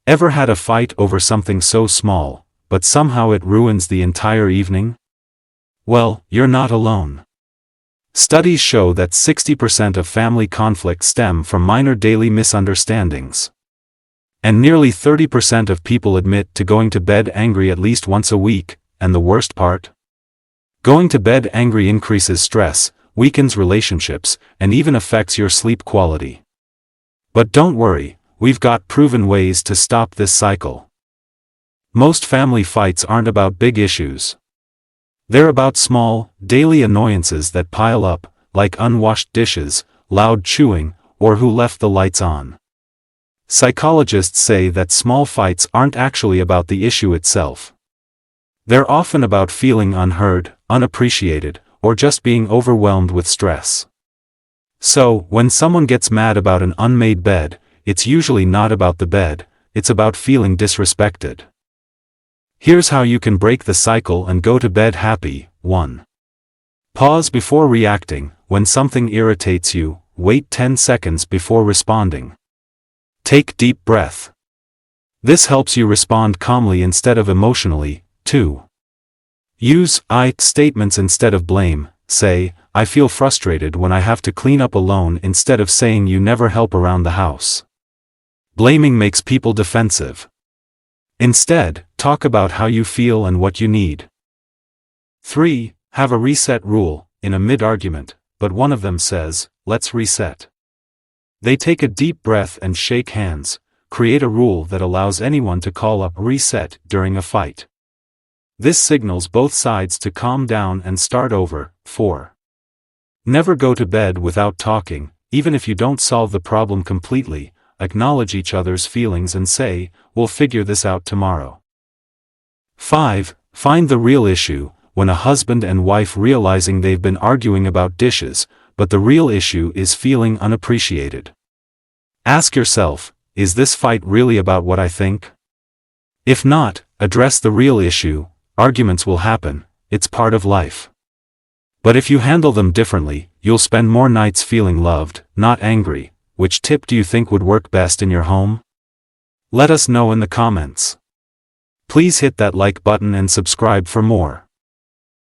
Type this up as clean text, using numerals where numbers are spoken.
Ever had a fight over something so small, but somehow it ruins the entire evening? Well, you're not alone. Studies show that 60% of family conflicts stem from minor daily misunderstandings. And nearly 30% of people admit to going to bed angry at least once a week, and the worst part? Going to bed angry increases stress, weakens relationships, and even affects your sleep quality. But don't worry, we've got proven ways to stop this cycle. Most family fights aren't about big issues. They're about small, daily annoyances that pile up, like unwashed dishes, loud chewing, or who left the lights on. Psychologists say that small fights aren't actually about the issue itself. They're often about feeling unheard, unappreciated, or just being overwhelmed with stress. So, when someone gets mad about an unmade bed, it's usually not about the bed, it's about feeling disrespected. Here's how you can break the cycle and go to bed happy. 1. Pause before reacting. When something irritates you, wait 10 seconds before responding. Take deep breath. This helps you respond calmly instead of emotionally. 2. Use I statements instead of blame. Say, I feel frustrated when I have to clean up alone instead of saying you never help around the house. Blaming makes people defensive. Instead, talk about how you feel and what you need. 3. Have a reset rule. In a mid-argument, but one of them says, let's reset. They take a deep breath and shake hands. Create a rule that allows anyone to call up reset during a fight. This signals both sides to calm down and start over. 4. Never go to bed without talking. Even if you don't solve the problem completely, acknowledge each other's feelings and say, we'll figure this out tomorrow. 5. Find the real issue. When a husband and wife realizing they've been arguing about dishes, but the real issue is feeling unappreciated. Ask yourself, is this fight really about what I think? If not, address the real issue. Arguments will happen, it's part of life. But if you handle them differently, you'll spend more nights feeling loved, not angry. Which tip do you think would work best in your home? Let us know in the comments. Please hit that like button and subscribe for more.